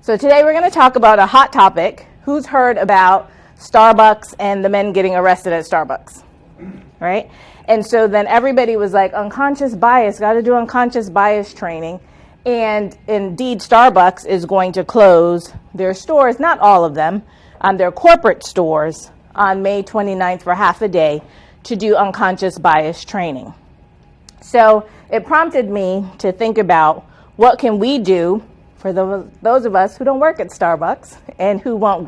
So today we're going to talk about a hot topic. Who's heard about Starbucks and the men getting arrested at Starbucks, right? And so then everybody was like, unconscious bias, got to do unconscious bias training. And indeed, Starbucks is going to close their stores, not all of them, their corporate stores on May 29th for half a day to do unconscious bias training. So it prompted me to think about what can we do for those of us who don't work at Starbucks and who won't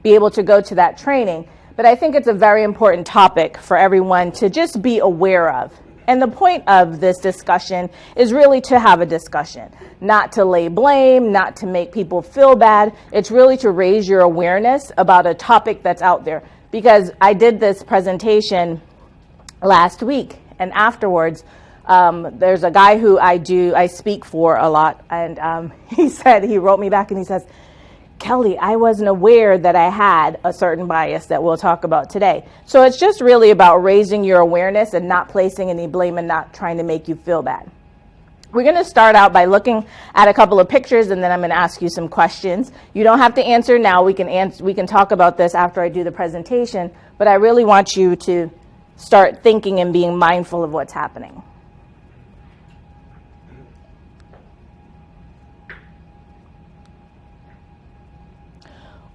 be able to go to that training. But I think it's a very important topic for everyone to just be aware of. And the point of this discussion is really to have a discussion, not to lay blame, not to make people feel bad. It's really to raise your awareness about a topic that's out there. Because I did this presentation last week, and afterwards, there's a guy who I speak for a lot, and he wrote me back and he says, Kelly, I wasn't aware that I had a certain bias that we'll talk about today. So it's just really about raising your awareness and not placing any blame and not trying to make you feel bad. We're going to start out by looking at a couple of pictures, and then I'm going to ask you some questions. You don't have to answer now. We can talk about this after I do the presentation, but I really want you to start thinking and being mindful of what's happening.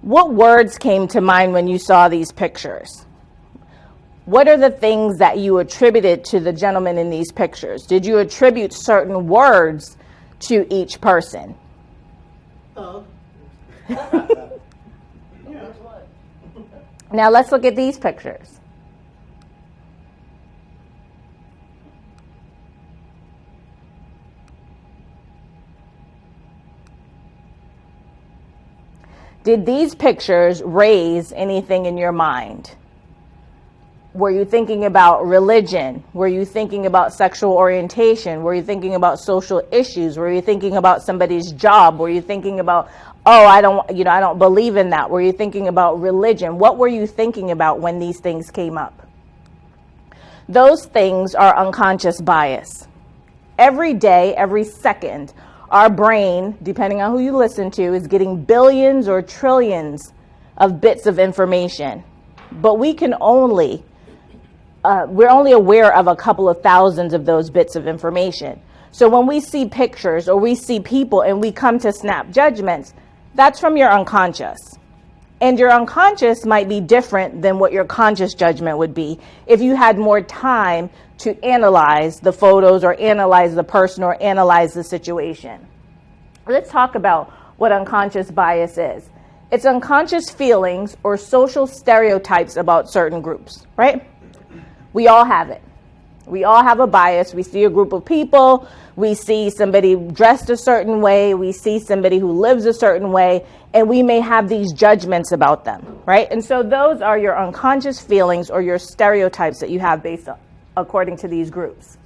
What words came to mind when you saw these pictures? What are the things that you attributed to the gentleman in these pictures? Did you attribute certain words to each person? Oh. Now let's look at these pictures. Did these pictures raise anything in your mind? Were you thinking about religion? Were you thinking about sexual orientation? Were you thinking about social issues? Were you thinking about somebody's job? Were you thinking about, I don't believe in that? Were you thinking about religion? What were you thinking about when these things came up? Those things are unconscious bias. Every day, every second, our brain, depending on who you listen to, is getting billions or trillions of bits of information. But we're only aware of a couple of thousands of those bits of information. So when we see pictures or we see people and we come to snap judgments, that's from your unconscious. And your unconscious might be different than what your conscious judgment would be if you had more time to analyze the photos or analyze the person or analyze the situation. Let's talk about what unconscious bias is. It's unconscious feelings or social stereotypes about certain groups, right? We all have it. We all have a bias. We see a group of people. We see somebody dressed a certain way. We see somebody who lives a certain way, and we may have these judgments about them, right? And so those are your unconscious feelings or your stereotypes that you have based on, according to these groups.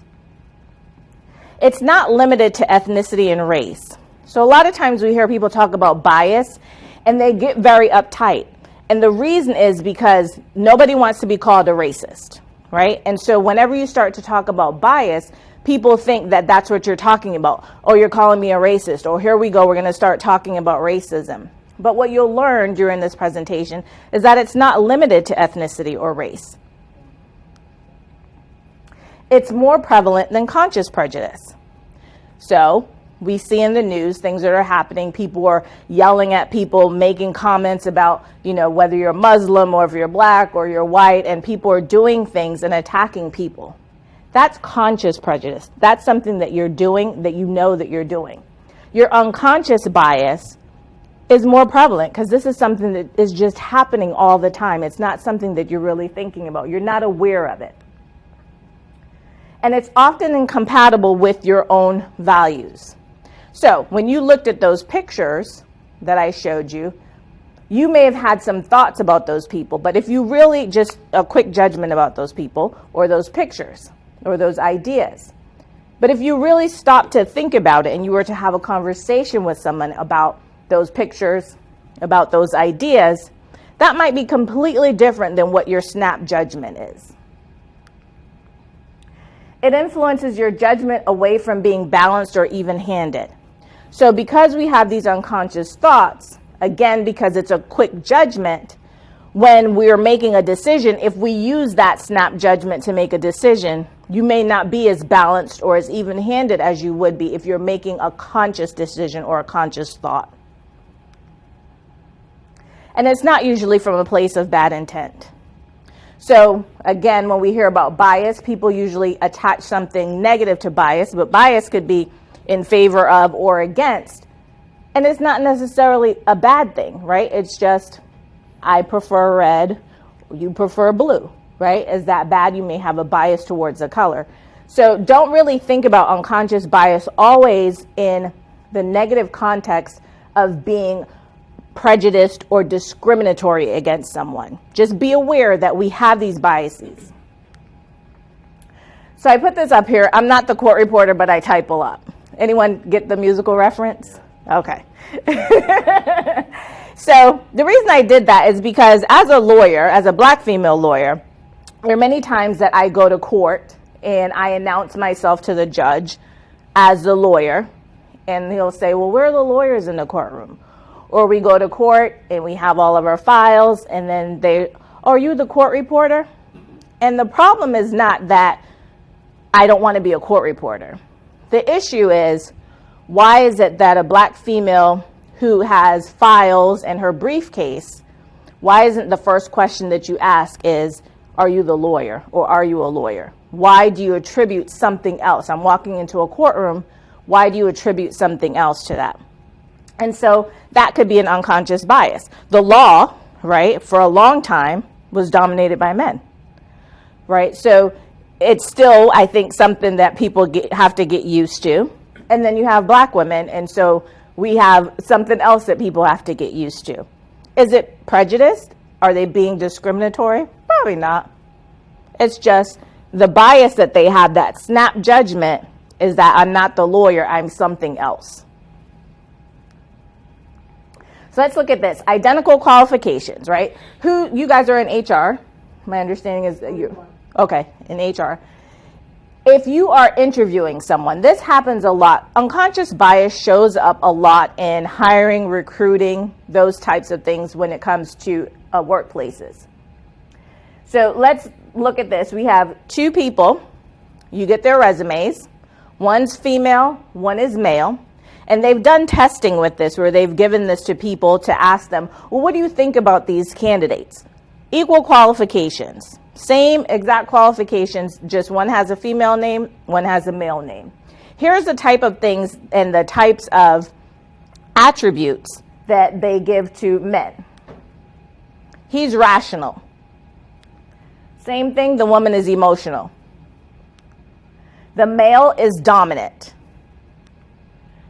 It's not limited to ethnicity and race. So a lot of times we hear people talk about bias, and they get very uptight. And the reason is because nobody wants to be called a racist, right? And so whenever you start to talk about bias, people think that that's what you're talking about. Oh, you're calling me a racist. Or here we go, we're going to start talking about racism. But what you'll learn during this presentation is that it's not limited to ethnicity or race. It's more prevalent than conscious prejudice. So we see in the news things that are happening. People are yelling at people, making comments about, whether you're Muslim or if you're black or you're white, and people are doing things and attacking people. That's conscious prejudice. That's something that you're doing that you know that you're doing. Your unconscious bias is more prevalent because this is something that is just happening all the time. It's not something that you're really thinking about. You're not aware of it. And it's often incompatible with your own values. So when you looked at those pictures that I showed you, you may have had some thoughts about those people, but if you really just a quick judgment about those people or those pictures or those ideas. But if you really stopped to think about it and you were to have a conversation with someone about those pictures, about those ideas, that might be completely different than what your snap judgment is. It influences your judgment away from being balanced or even-handed. So because we have these unconscious thoughts, again, because it's a quick judgment, when we're making a decision, if we use that snap judgment to make a decision, you may not be as balanced or as even-handed as you would be if you're making a conscious decision or a conscious thought. And it's not usually from a place of bad intent. So again, when we hear about bias, people usually attach something negative to bias, but bias could be in favor of or against. And it's not necessarily a bad thing, right? It's just, I prefer red, you prefer blue, right? Is that bad? You may have a bias towards a color. So don't really think about unconscious bias always in the negative context of being prejudiced or discriminatory against someone. Just be aware that we have these biases. So I put this up here. I'm not the court reporter, but I type a lot. Anyone get the musical reference? Okay. So the reason I did that is because as a lawyer, as a black female lawyer, there are many times that I go to court and I announce myself to the judge as the lawyer, and he'll say, well, where are the lawyers in the courtroom? Or we go to court and we have all of our files, and then they, oh, are you the court reporter? And the problem is not that I don't want to be a court reporter. The issue is, why is it that a black female who has files in her briefcase, why isn't the first question that you ask is, are you the lawyer or are you a lawyer? Why do you attribute something else? I'm walking into a courtroom. Why do you attribute something else to that? And so that could be an unconscious bias. The law, right, for a long time was dominated by men, right? So it's still, I think, something that people have to get used to. And then you have black women, and so we have something else that people have to get used to. Is it prejudiced? Are they being discriminatory? Probably not. It's just the bias that they have, that snap judgment, is that I'm not the lawyer, I'm something else. So let's look at this. Identical qualifications, right? Who, you guys are in HR. My understanding is that you, okay, in HR. If you are interviewing someone, this happens a lot. Unconscious bias shows up a lot in hiring, recruiting, those types of things when it comes to workplaces. So let's look at this. We have two people. You get their resumes. One's female, one is male. And they've done testing with this where they've given this to people to ask them, well, what do you think about these candidates? Equal qualifications, same exact qualifications, just one has a female name, one has a male name. Here's the type of things and the types of attributes that they give to men. He's rational. Same thing, the woman is emotional. The male is dominant.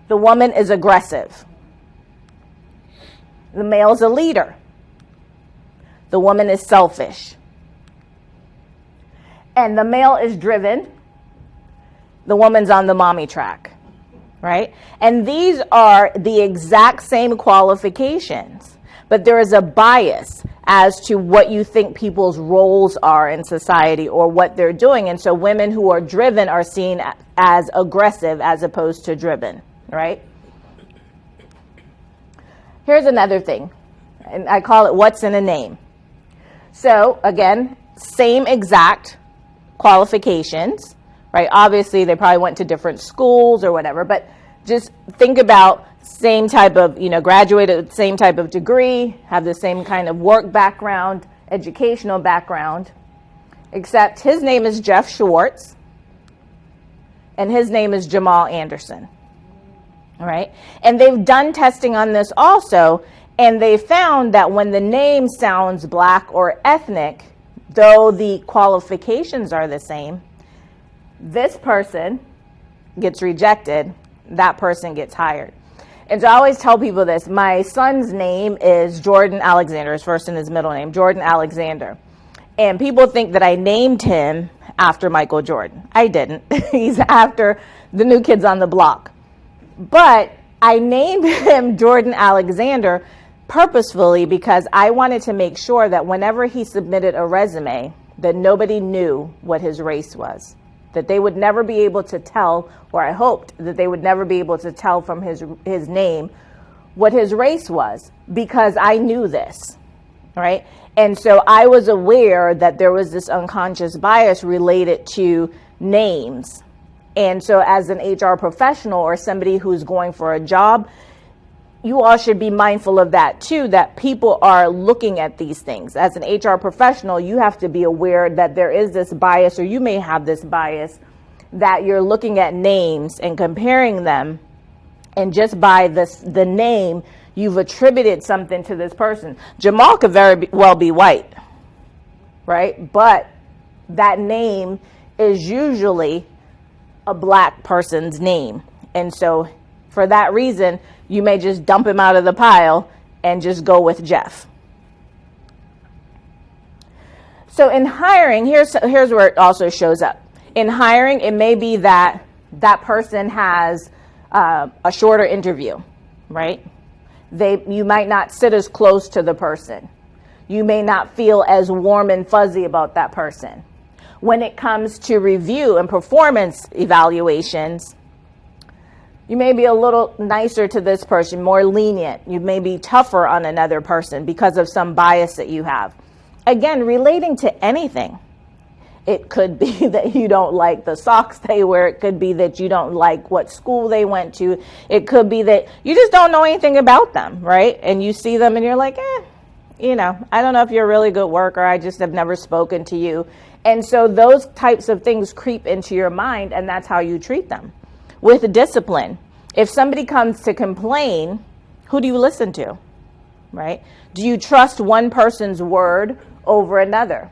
The woman is aggressive. The male's a leader. The woman is selfish. And the male is driven. The woman's on the mommy track, right? And these are the exact same qualifications, but there is a bias as to what you think people's roles are in society or what they're doing. And so women who are driven are seen as aggressive as opposed to driven. Right? Here's another thing, and I call it what's in a name. So again, same exact qualifications, right? Obviously, they probably went to different schools or whatever, but just think about same type of, graduated with the same type of degree, have the same kind of work background, educational background, except his name is Jeff Schwartz, and his name is Jamal Anderson. All right. And they've done testing on this also, and they found that when the name sounds black or ethnic, though the qualifications are the same, this person gets rejected, that person gets hired. And so I always tell people this. My son's name is Jordan Alexander, his first and his middle name, Jordan Alexander. And people think that I named him after Michael Jordan. I didn't. He's after the New Kids on the Block. But I named him Jordan Alexander purposefully because I wanted to make sure that whenever he submitted a resume, that nobody knew what his race was, that they would never be able to tell, or I hoped that they would never be able to tell from his name what his race was, because I knew this, right? And so I was aware that there was this unconscious bias related to names. And so as an HR professional or somebody who's going for a job, you all should be mindful of that too, that people are looking at these things. As an HR professional, you have to be aware that there is this bias, or you may have this bias, that you're looking at names and comparing them, and just by the name, you've attributed something to this person. Jamal could very well be white, right? But that name is usually a black person's name. And so for that reason, you may just dump him out of the pile and just go with Jeff. So in hiring, here's where it also shows up. In hiring, it may be that that person has a shorter interview, right? You might not sit as close to the person. You may not feel as warm and fuzzy about that person. When it comes to review and performance evaluations, you may be a little nicer to this person, more lenient. You may be tougher on another person because of some bias that you have. Again, relating to anything. It could be that you don't like the socks they wear. It could be that you don't like what school they went to. It could be that you just don't know anything about them, right? And you see them and you're like, I don't know if you're a really good worker. I just have never spoken to you. And so those types of things creep into your mind, and that's how you treat them. With discipline, if somebody comes to complain, who do you listen to, right? Do you trust one person's word over another?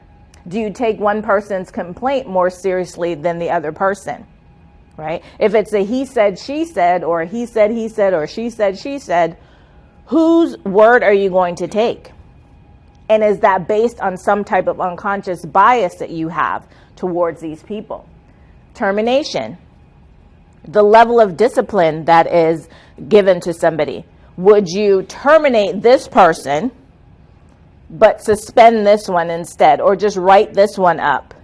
Do you take one person's complaint more seriously than the other person, right? If it's a he said, she said, or he said, or she said, she said, whose word are you going to take? And is that based on some type of unconscious bias that you have towards these people? Termination, the level of discipline that is given to somebody. Would you terminate this person but suspend this one instead, or just write this one up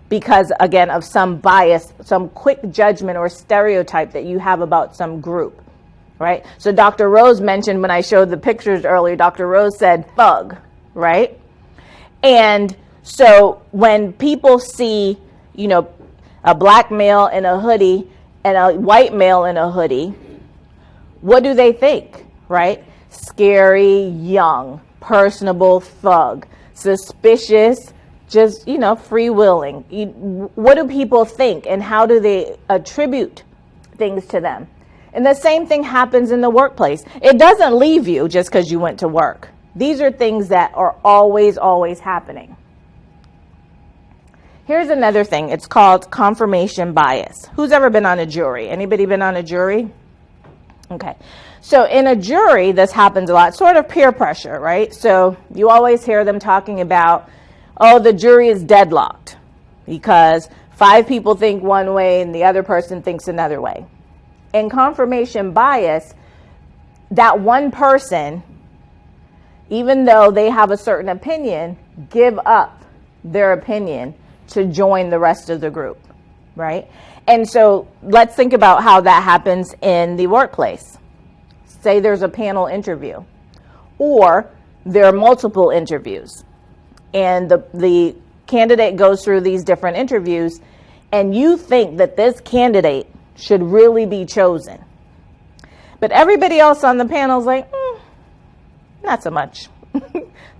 because, again, of some bias, some quick judgment or stereotype that you have about some group, right? So Dr. Rose mentioned, when I showed the pictures earlier, Dr. Rose said thug, right? And so when people see, a black male in a hoodie and a white male in a hoodie, what do they think, right? Scary, young, personable, thug, suspicious, just, free-willing. What do people think, and how do they attribute things to them? And the same thing happens in the workplace. It doesn't leave you just because you went to work. These are things that are always, always happening. Here's another thing. It's called confirmation bias. Who's ever been on a jury? Anybody been on a jury? Okay. So in a jury, this happens a lot, sort of peer pressure, right? So you always hear them talking about, the jury is deadlocked because 5 people think one way and the other person thinks another way. In confirmation bias, that one person, even though they have a certain opinion, give up their opinion to join the rest of the group, right? And so let's think about how that happens in the workplace. Say there's a panel interview, or there are multiple interviews, and the candidate goes through these different interviews, and you think that this candidate should really be chosen. But everybody else on the panel is like, not so much.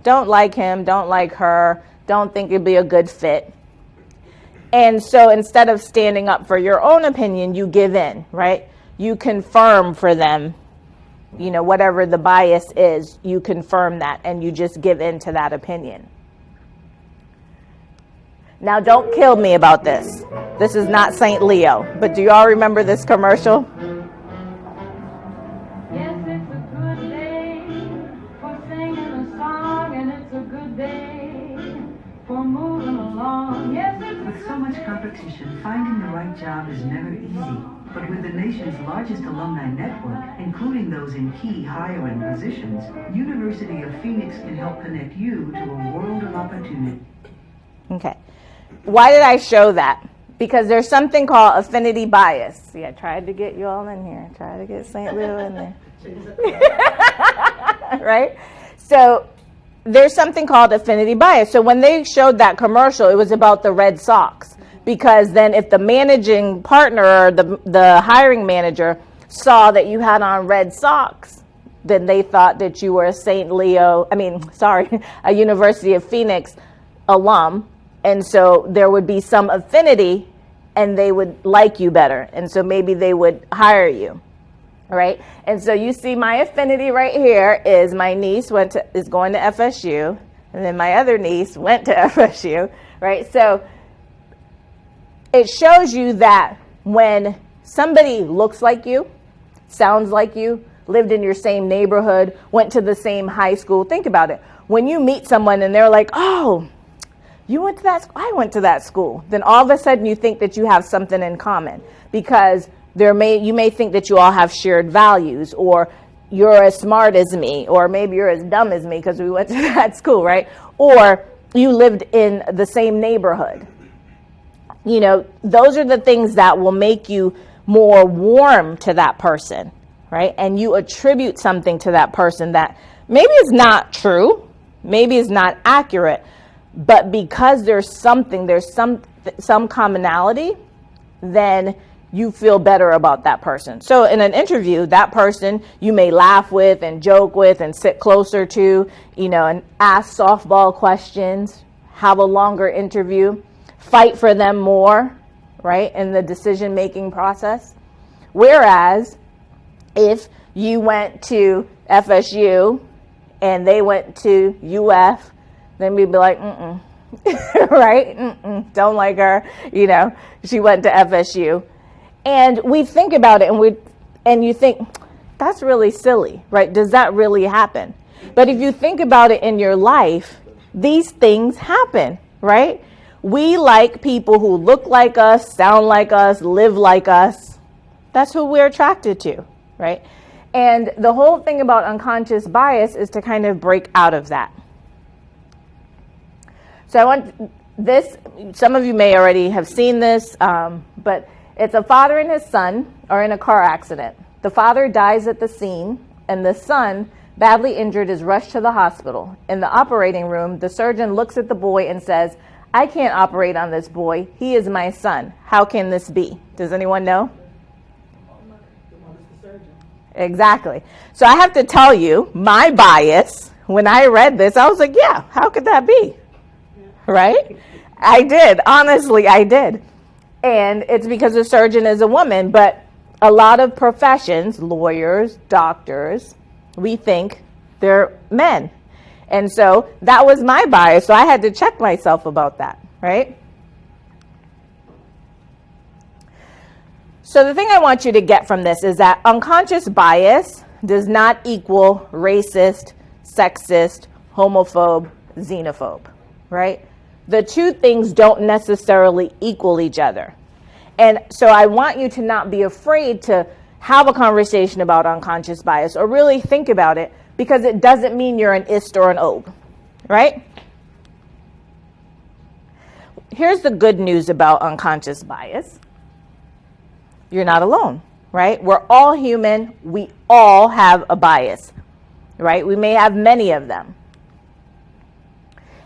Don't like him, don't like her, don't think it'd be a good fit. And so instead of standing up for your own opinion, you give in, right? You confirm for them, whatever the bias is, you confirm that, and you just give in to that opinion. Now, don't kill me about this. This is not St. Leo, but do you all remember this commercial? Yes, it's a good day for singing a song, and it's a good day for moving along. Yes, it's With so much competition, finding the right job is never easy. But with the nation's largest alumni network, including those in key hiring positions, University of Phoenix can help connect you to a world of opportunity. Okay. Why did I show that? Because there's something called affinity bias. See, I tried to get you all in here. I tried to get St. Leo in there. Right? So there's something called affinity bias. So when they showed that commercial, it was about the Red Sox. Because then if the managing partner or the hiring manager saw that you had on red socks, then they thought that you were a University of Phoenix alum. And so there would be some affinity and they would like you better. And so maybe they would hire you. Right? And so you see my affinity right here is my niece is going to FSU. And then my other niece went to FSU. Right? So it shows you that when somebody looks like you, sounds like you, lived in your same neighborhood, went to the same high school, think about it. When you meet someone and they're like, oh, you went to that school, I went to that school, then all of a sudden you think that you have something in common because you may think that you all have shared values, or you're as smart as me, or maybe you're as dumb as me because we went to that school, right? Or you lived in the same neighborhood. You know, those are the things that will make you more warm to that person, right? And you attribute something to that person that maybe is not true, maybe is not accurate, but because there's some commonality, then you feel better about that person. So in an interview, that person you may laugh with and joke with and sit closer to, you know, and ask softball questions, have a longer interview, fight for them more, right, in the decision-making process. Whereas if you went to FSU and they went to UF, then we'd be like, right? Don't like her, you know, she went to FSU. And we think about it and you think, that's really silly, right? Does that really happen? But if you think about it in your life, these things happen, right? We like people who look like us, sound like us, live like us. That's who we're attracted to, right? And the whole thing about unconscious bias is to kind of break out of that. So I want this, some of you may already have seen this, but it's a father and his son are in a car accident. The father dies at the scene, and the son, badly injured, is rushed to the hospital. In the operating room, the surgeon looks at the boy and says, I can't operate on this boy. He is my son. How can this be? Does anyone know? Exactly. So I have to tell you, my bias, when I read this, I was like, yeah, how could that be? Right? I did. Honestly, I did. And it's because the surgeon is a woman, but a lot of professions, lawyers, doctors, we think they're men. And so that was my bias. So I had to check myself about that, right? So the thing I want you to get from this is that unconscious bias does not equal racist, sexist, homophobe, xenophobe, right? The two things don't necessarily equal each other. And so I want you to not be afraid to have a conversation about unconscious bias or really think about it, because it doesn't mean you're an ist or an og, right? Here's the good news about unconscious bias. You're not alone, right? We're all human. We all have a bias, right? We may have many of them.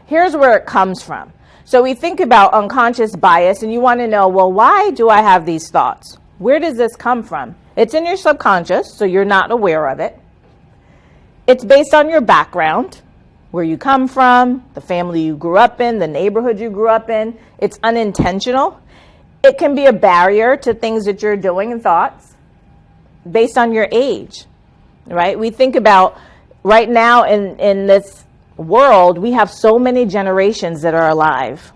Here's where it comes from. So we think about unconscious bias and you want to know, well, why do I have these thoughts? Where does this come from? It's in your subconscious, so you're not aware of it. It's based on your background, where you come from, the family you grew up in, the neighborhood you grew up in. It's unintentional. It can be a barrier to things that you're doing and thoughts based on your age, right? We think about right now in this world, we have so many generations that are alive.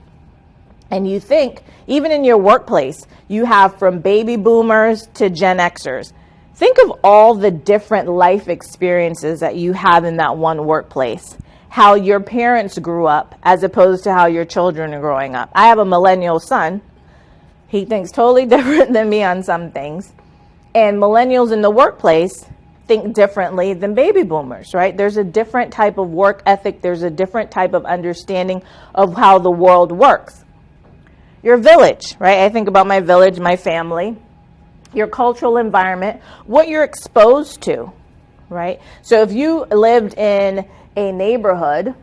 And you think, even in your workplace, you have from baby boomers to Gen Xers. Think of all the different life experiences that you have in that one workplace. How your parents grew up as opposed to how your children are growing up. I have a millennial son. He thinks totally different than me on some things. And millennials in the workplace think differently than baby boomers, right? There's a different type of work ethic. There's a different type of understanding of how the world works. Your village, right? I think about my village, my family, your cultural environment, what you're exposed to, right? So if you lived in a neighborhood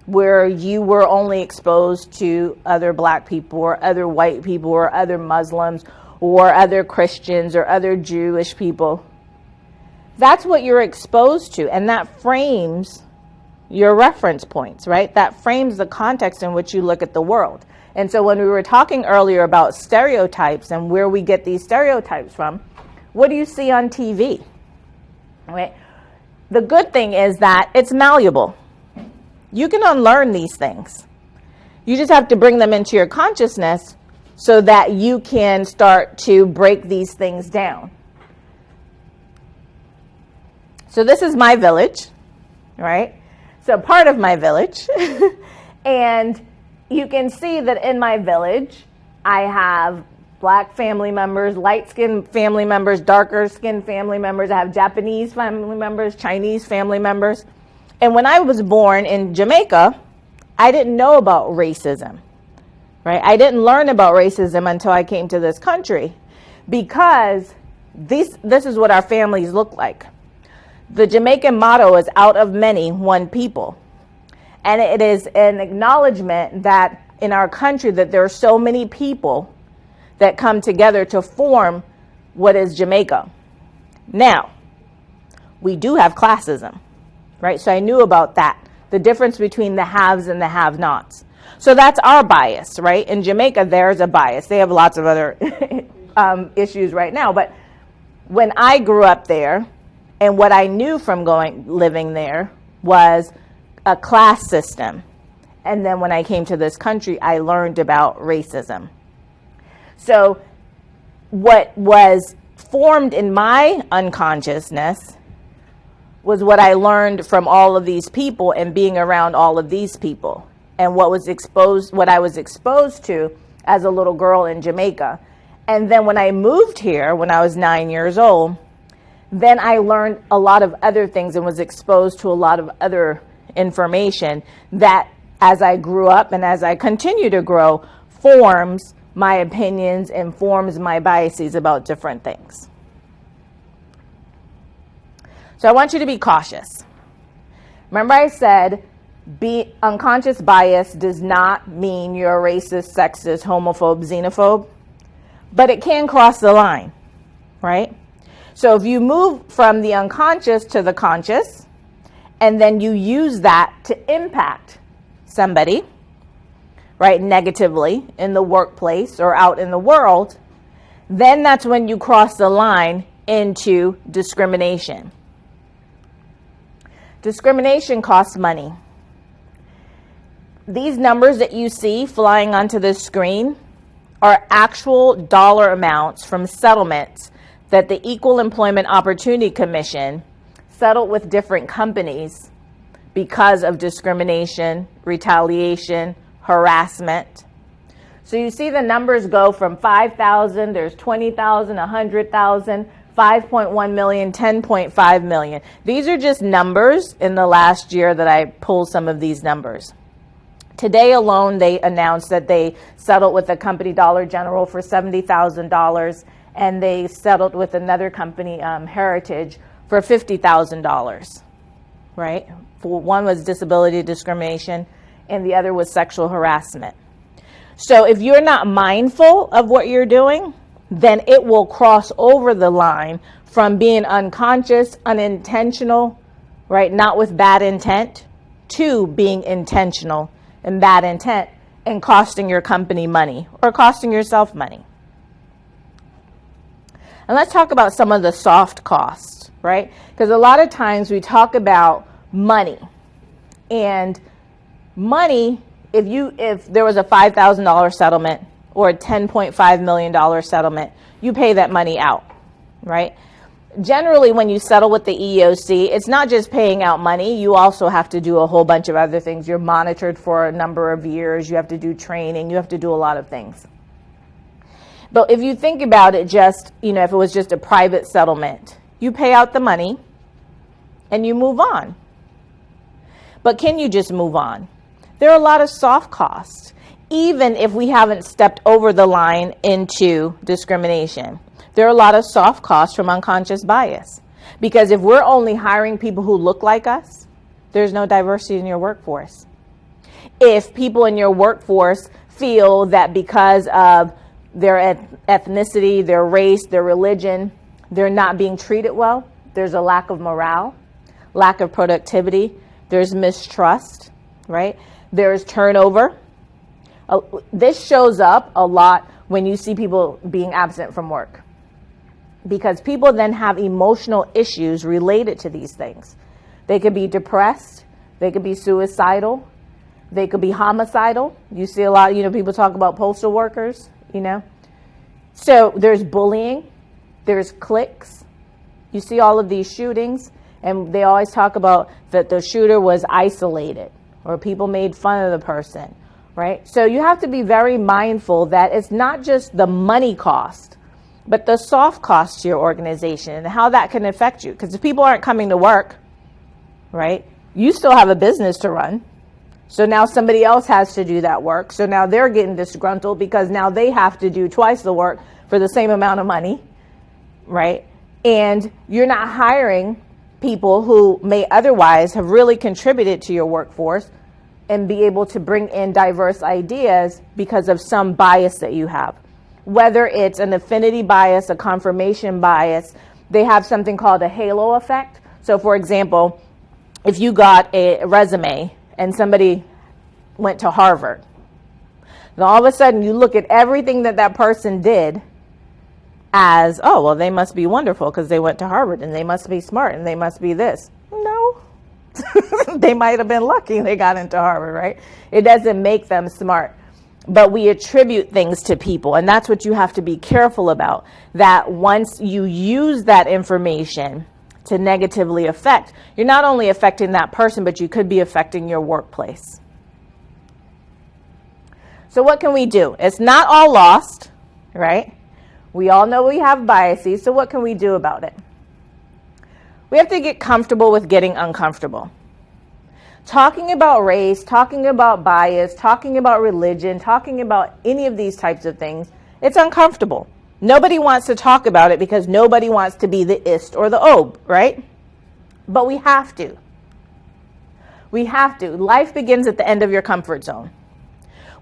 where you were only exposed to other black people or other white people or other Muslims or other Christians or other Jewish people, that's what you're exposed to, and that frames your reference points, right? That frames the context in which you look at the world. And so when we were talking earlier about stereotypes and where we get these stereotypes from, what do you see on TV? Right? The good thing is that it's malleable. You can unlearn these things. You just have to bring them into your consciousness so that you can start to break these things down. So this is my village, right? So part of my village. And you can see that in my village, I have black family members, light-skinned family members, darker-skinned family members. I have Japanese family members, Chinese family members. And when I was born in Jamaica, I didn't know about racism, right? I didn't learn about racism until I came to this country, because this is what our families look like. The Jamaican motto is out of many, one people. And it is an acknowledgement that in our country that there are so many people that come together to form what is Jamaica. Now, we do have classism, right? So I knew about that, the difference between the haves and the have-nots. So that's our bias, right? In Jamaica, there's a bias. They have lots of other issues right now. But when I grew up there, and what I knew from living there was a class system. And then when I came to this country, I learned about racism. So what was formed in my unconsciousness was what I learned from all of these people and being around all of these people, and what I was exposed to as a little girl in Jamaica. And then when I moved here, when I was 9 years old, then I learned a lot of other things and was exposed to a lot of other information that, as I grew up and as I continue to grow, forms my opinions and forms my biases about different things. So I want you to be cautious. Remember I said unconscious bias does not mean you're a racist, sexist, homophobe, xenophobe, but it can cross the line, right? So if you move from the unconscious to the conscious, and then you use that to impact somebody, right, negatively in the workplace or out in the world, then that's when you cross the line into discrimination. Discrimination costs money. These numbers that you see flying onto this screen are actual dollar amounts from settlements that the Equal Employment Opportunity Commission settled with different companies because of discrimination, retaliation, harassment. So you see the numbers go from 5,000, there's 20,000, 100,000, 5.1 million, 10.5 million. These are just numbers in the last year that I pulled some of these numbers. Today alone, they announced that they settled with the company Dollar General for $70,000, and they settled with another company, Heritage, for $50,000, right? One was disability discrimination, and the other was sexual harassment. So if you're not mindful of what you're doing, then it will cross over the line from being unconscious, unintentional, right, not with bad intent, to being intentional and bad intent and costing your company money or costing yourself money. And let's talk about some of the soft costs, right? Because a lot of times we talk about money, and money, if there was a $5,000 settlement or a $10.5 million settlement, you pay that money out, right? Generally, when you settle with the EEOC, it's not just paying out money. You also have to do a whole bunch of other things. You're monitored for a number of years. You have to do training. You have to do a lot of things. But if you think about it, just, if it was just a private settlement, you pay out the money and you move on. But can you just move on? There are a lot of soft costs. even if we haven't stepped over the line into discrimination. There are a lot of soft costs from unconscious bias, because if we're only hiring people who look like us, there's no diversity in your workforce. If people in your workforce feel that because of their ethnicity, their race, their religion, they're not being treated well, there's a lack of morale, lack of productivity, there's mistrust, right? There's turnover. This shows up a lot when you see people being absent from work, because people then have emotional issues related to these things. They could be depressed, they could be suicidal, they could be homicidal. You see a lot, people talk about postal workers, So there's bullying, there's cliques. You see all of these shootings, and they always talk about that the shooter was isolated or people made fun of the person, right? So you have to be very mindful that it's not just the money cost, but the soft cost to your organization and how that can affect you. Because if people aren't coming to work, right, you still have a business to run. So now somebody else has to do that work. So now they're getting disgruntled because now they have to do twice the work for the same amount of money, right? And you're not hiring people who may otherwise have really contributed to your workforce and be able to bring in diverse ideas because of some bias that you have. Whether it's an affinity bias, a confirmation bias, they have something called a halo effect. So for example, if you got a resume and somebody went to Harvard, then all of a sudden you look at everything that that person did as, oh, well, they must be wonderful because they went to Harvard and they must be smart and they must be this. No, they might have been lucky they got into Harvard, right? It doesn't make them smart. But we attribute things to people, and that's what you have to be careful about, that once you use that information to negatively affect, you're not only affecting that person, but you could be affecting your workplace. So what can we do? It's not all lost, right? We all know we have biases, so what can we do about it? We have to get comfortable with getting uncomfortable. Talking about race, talking about bias, talking about religion, talking about any of these types of things, it's uncomfortable. Nobody wants to talk about it because nobody wants to be the ist or the ob, right? But we have to. We have to. Life begins at the end of your comfort zone.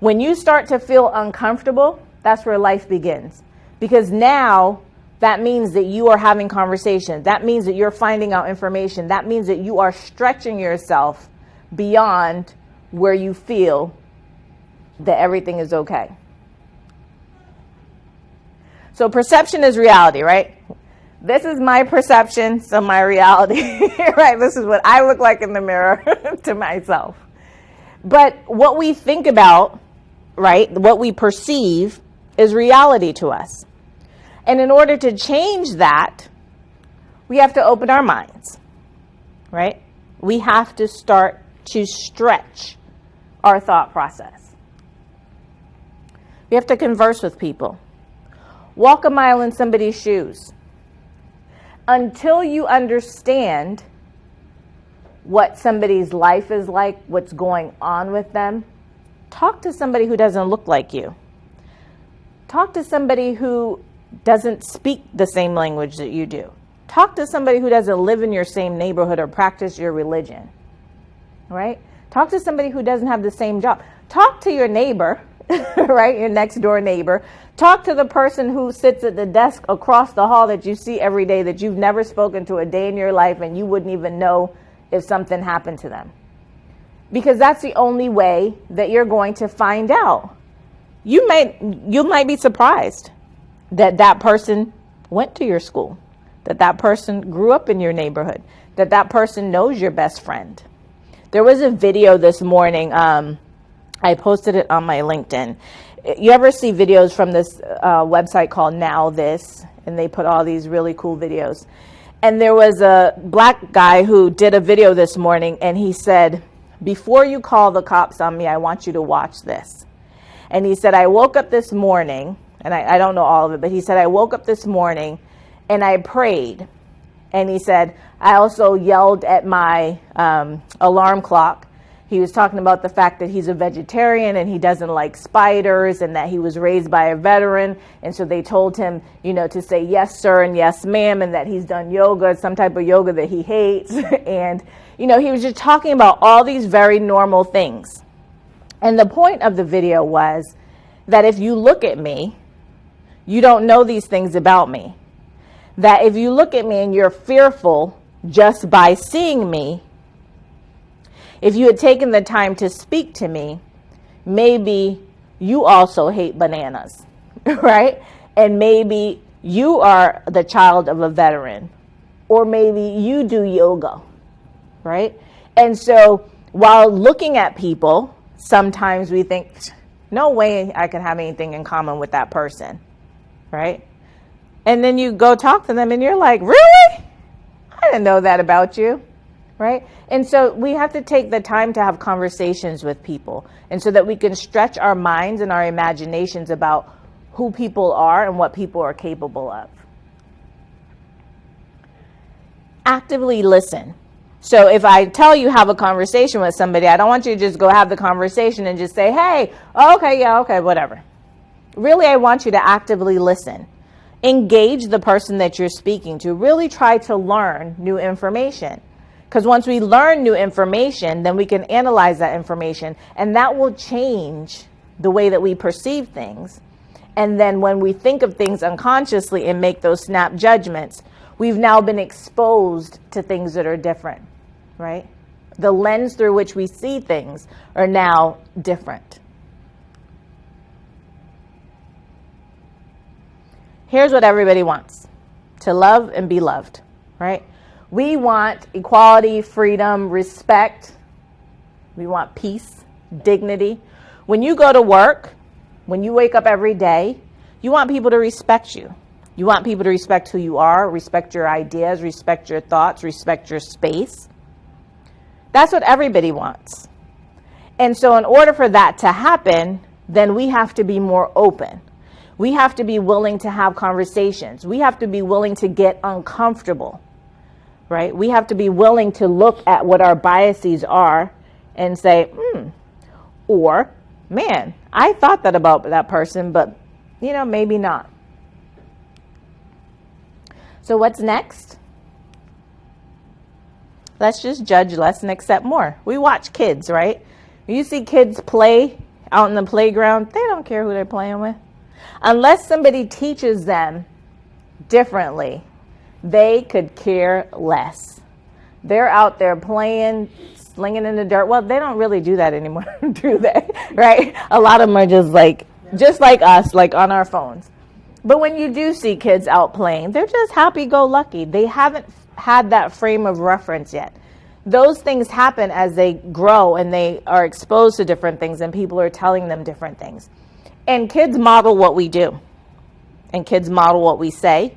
When you start to feel uncomfortable, that's where life begins. Because now that means that you are having conversations. That means that you're finding out information. That means that you are stretching yourself beyond where you feel that everything is okay. So perception is reality, right? This is my perception, so my reality, right? This is what I look like in the mirror to myself. But what we think about, right, what we perceive is reality to us. And in order to change that, we have to open our minds, right? We have to start to stretch our thought process. We have to converse with people. Walk a mile in somebody's shoes. Until you understand what somebody's life is like, what's going on with them, talk to somebody who doesn't look like you. Talk to somebody who doesn't speak the same language that you do. Talk to somebody who doesn't live in your same neighborhood or practice your religion, right? Talk to somebody who doesn't have the same job. Talk to your neighbor, right? Your next door neighbor. Talk to the person who sits at the desk across the hall that you see every day that you've never spoken to a day in your life and you wouldn't even know if something happened to them. Because that's the only way that you're going to find out. You might be surprised that that person went to your school, that that person grew up in your neighborhood, that that person knows your best friend. There was a video this morning, I posted it on my LinkedIn. You ever see videos from this website called Now This, and they put all these really cool videos. And there was a black guy who did a video this morning, and he said, before you call the cops on me, I want you to watch this. And he said, I woke up this morning, and I don't know all of it, but he said, I woke up this morning and I prayed. And he said, I also yelled at my alarm clock He was talking about the fact that he's a vegetarian and he doesn't like spiders, and that he was raised by a veteran. And so they told him, to say yes, sir, and yes, ma'am, and that he's done yoga, some type of yoga that he hates. And, he was just talking about all these very normal things. And the point of the video was that if you look at me, you don't know these things about me. That if you look at me and you're fearful just by seeing me, if you had taken the time to speak to me, maybe you also hate bananas, right? And maybe you are the child of a veteran, or maybe you do yoga, right? And so while looking at people, sometimes we think, no way I can have anything in common with that person, right? And then you go talk to them and you're like, really? I didn't know that about you. Right? And so we have to take the time to have conversations with people, and so that we can stretch our minds and our imaginations about who people are and what people are capable of. Actively listen. So if I tell you have a conversation with somebody, I don't want you to just go have the conversation and just say, hey, okay, yeah, okay, whatever. Really, I want you to actively listen. Engage the person that you're speaking to. Really try to learn new information. Because once we learn new information, then we can analyze that information, and that will change the way that we perceive things. And then when we think of things unconsciously and make those snap judgments, we've now been exposed to things that are different, right? The lens through which we see things are now different. Here's what everybody wants: to love and be loved, right? We want equality, freedom, respect. We want peace, dignity. When you go to work, when you wake up every day, you want people to respect you. You want people to respect who you are, respect your ideas, respect your thoughts, respect your space. That's what everybody wants. And so in order for that to happen, then we have to be more open. We have to be willing to have conversations. We have to be willing to get uncomfortable. Right? We have to be willing to look at what our biases are and say, or, man, I thought that about that person, but, maybe not. So what's next? Let's just judge less and accept more. We watch kids, right? You see kids play out in the playground. They don't care who they're playing with. Unless somebody teaches them differently, they could care less. They're out there playing, slinging in the dirt. Well, they don't really do that anymore, do they? Right? A lot of them are just like us, like on our phones. But when you do see kids out playing, they're just happy-go-lucky. They haven't had that frame of reference yet. Those things happen as they grow and they are exposed to different things and people are telling them different things. And kids model what we do. And kids model what we say.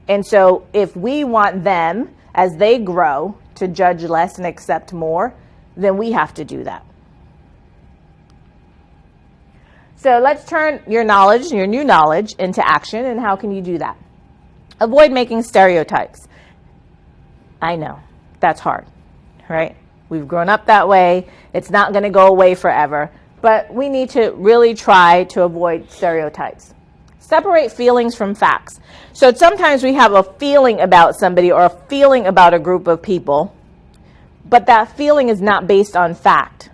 And so if we want them, as they grow, to judge less and accept more, then we have to do that. So let's turn your knowledge, your new knowledge, into action. And how can you do that? Avoid making stereotypes. I know, that's hard, right? We've grown up that way. It's not going to go away forever. But we need to really try to avoid stereotypes. Separate feelings from facts. So sometimes we have a feeling about somebody or a feeling about a group of people, but that feeling is not based on fact.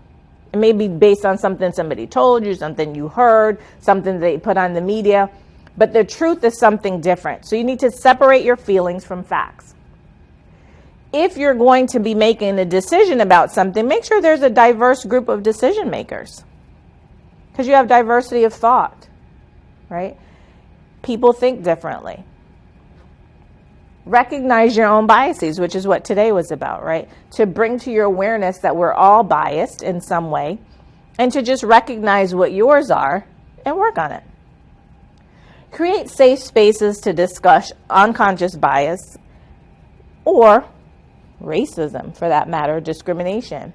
It may be based on something somebody told you, something you heard, something they put on the media, but the truth is something different. So you need to separate your feelings from facts. If you're going to be making a decision about something, make sure there's a diverse group of decision makers, because you have diversity of thought, right? People think differently. Recognize your own biases, which is what today was about, right? To bring to your awareness that we're all biased in some way, and to just recognize what yours are and work on it. Create safe spaces to discuss unconscious bias or racism, for that matter, discrimination.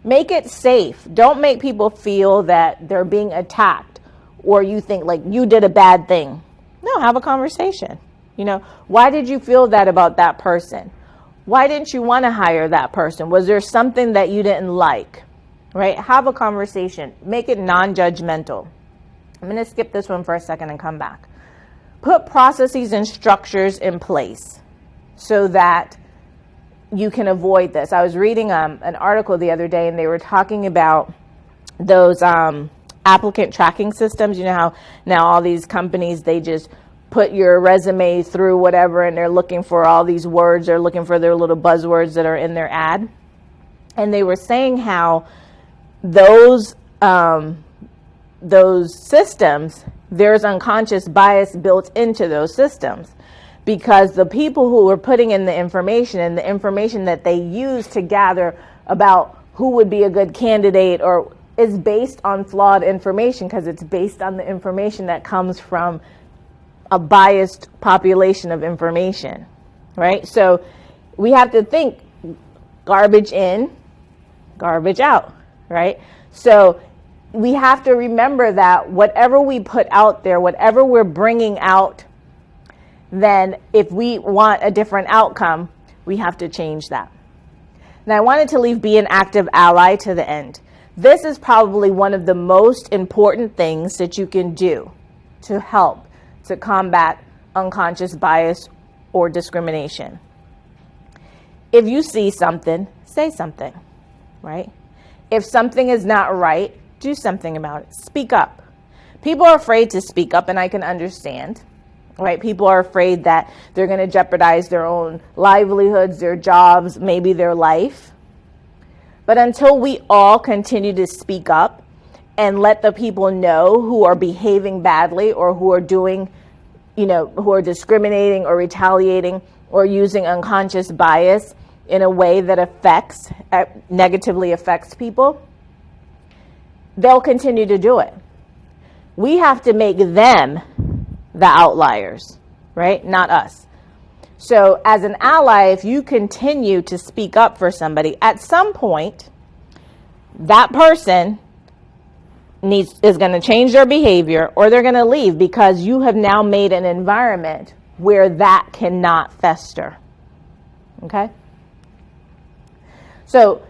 Make it safe. Don't make people feel that they're being attacked or you think like you did a bad thing. No, have a conversation. Why did you feel that about that person? Why didn't you want to hire that person? Was there something that you didn't like? right? Have a conversation. Make it non-judgmental. I'm going to skip this one for a second and come back. Put processes and structures in place so that you can avoid this. I was reading an article the other day, and they were talking about those applicant tracking systems. You know how now all these companies, they just put your resume through whatever, and they're looking for all these words. They're looking for their little buzzwords that are in their ad. And they were saying how those systems, there's unconscious bias built into those systems, because the people who are putting in the information and the information that they use to gather about who would be a good candidate or is based on flawed information, because it's based on the information that comes from a biased population of information, right? So we have to think garbage in, garbage out, right? So we have to remember that whatever we put out there, whatever we're bringing out, then if we want a different outcome, we have to change that. Now, I wanted to leave be an active ally to the end. This is probably one of the most important things that you can do to help to combat unconscious bias or discrimination. If you see something, say something, right? If something is not right, do something about it. Speak up. People are afraid to speak up, and I can understand, right? People are afraid that they're going to jeopardize their own livelihoods, their jobs, maybe their life. But until we all continue to speak up and let the people know who are behaving badly or who are doing, who are discriminating or retaliating or using unconscious bias in a way that negatively affects people, they'll continue to do it. We have to make them the outliers, right? Not us. So as an ally, if you continue to speak up for somebody, at some point, that person is going to change their behavior, or they're going to leave, because you have now made an environment where that cannot fester. Okay? So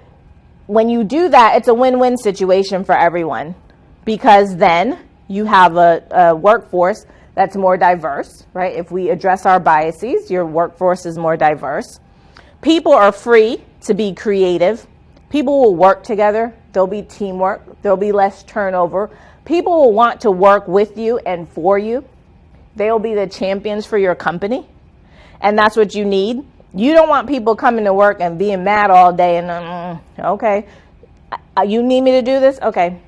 when you do that, it's a win-win situation for everyone, because then you have a workforce that's more diverse, right? If we address our biases, your workforce is more diverse. People are free to be creative. People will work together. There'll be teamwork. There'll be less turnover. People will want to work with you and for you. They'll be the champions for your company. And that's what you need. You don't want people coming to work and being mad all day and, okay, you need me to do this? Okay,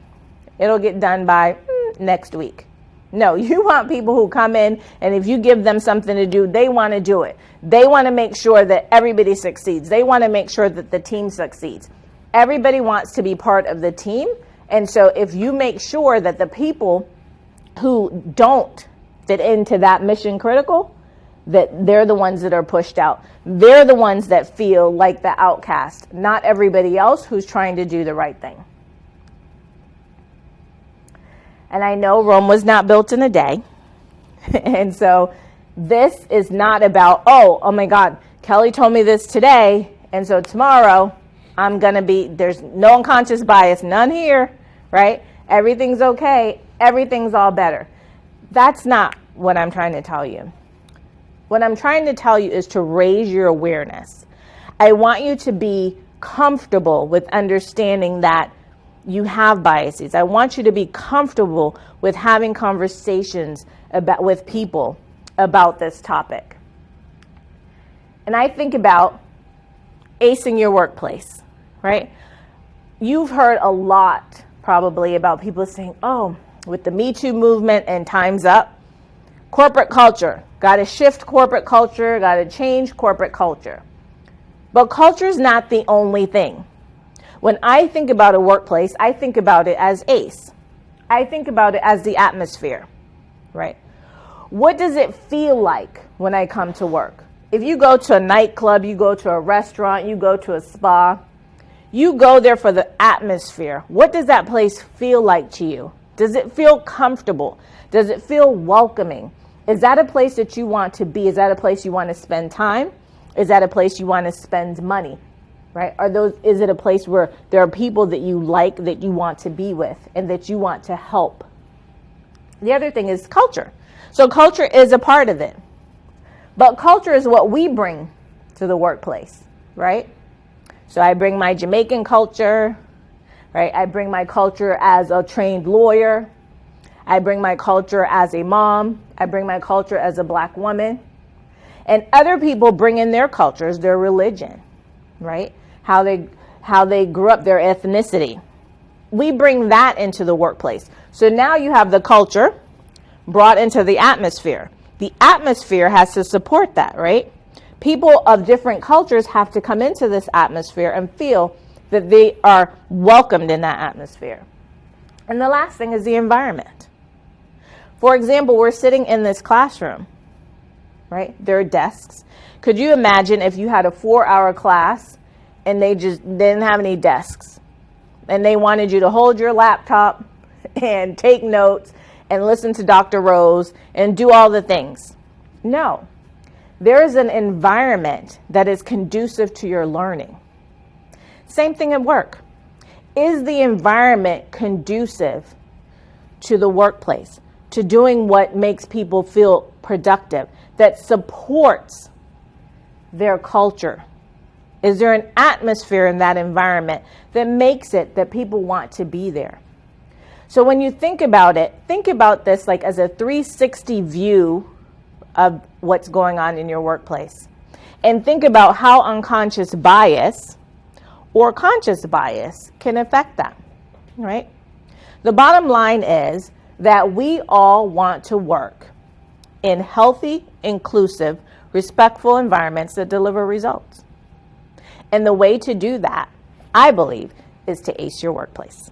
it'll get done by next week. No, you want people who come in, and if you give them something to do, they want to do it. They want to make sure that everybody succeeds. They want to make sure that the team succeeds. Everybody wants to be part of the team. And so if you make sure that the people who don't fit into that mission critical, that they're the ones that are pushed out. They're the ones that feel like the outcast, not everybody else who's trying to do the right thing. And I know Rome was not built in a day. And so this is not about, oh my God, Kelly told me this today, and so tomorrow there's no unconscious bias, none here, right? Everything's okay. Everything's all better. That's not what I'm trying to tell you. What I'm trying to tell you is to raise your awareness. I want you to be comfortable with understanding that you have biases. I want you to be comfortable with having conversations with people about this topic. And I think about acing your workplace, right? You've heard a lot probably about people saying, oh, with the Me Too movement and Time's Up, corporate culture, got to shift corporate culture, got to change corporate culture. But culture is not the only thing. When I think about a workplace, I think about it as ACE. I think about it as the atmosphere, right? What does it feel like when I come to work? If you go to a nightclub, you go to a restaurant, you go to a spa, you go there for the atmosphere. What does that place feel like to you? Does it feel comfortable? Does it feel welcoming? Is that a place that you want to be? Is that a place you want to spend time? Is that a place you want to spend money? right? Is it a place where there are people that you like, that you want to be with, and that you want to help? The other thing is culture. So culture is a part of it. But culture is what we bring to the workplace, right? So I bring my Jamaican culture, right? I bring my culture as a trained lawyer. I bring my culture as a mom. I bring my culture as a Black woman. And other people bring in their cultures, their religion, right? How they grew up, their ethnicity. We bring that into the workplace. So now you have the culture brought into the atmosphere. The atmosphere has to support that, right? People of different cultures have to come into this atmosphere and feel that they are welcomed in that atmosphere. And the last thing is the environment. For example, we're sitting in this classroom, right? There are desks. Could you imagine if you had a 4-hour class and they just didn't have any desks and they wanted you to hold your laptop and take notes and listen to Dr. Rose and do all the things? No. There is an environment that is conducive to your learning. Same thing at work. Is the environment conducive to the workplace, to doing what makes people feel productive, that supports their culture? Is there an atmosphere in that environment that makes it that people want to be there? So when you think about it, think about this like as a 360 view of what's going on in your workplace. And think about how unconscious bias or conscious bias can affect that, right? The bottom line is that we all want to work in healthy, inclusive, respectful environments that deliver results. And the way to do that, I believe, is to ace your workplace.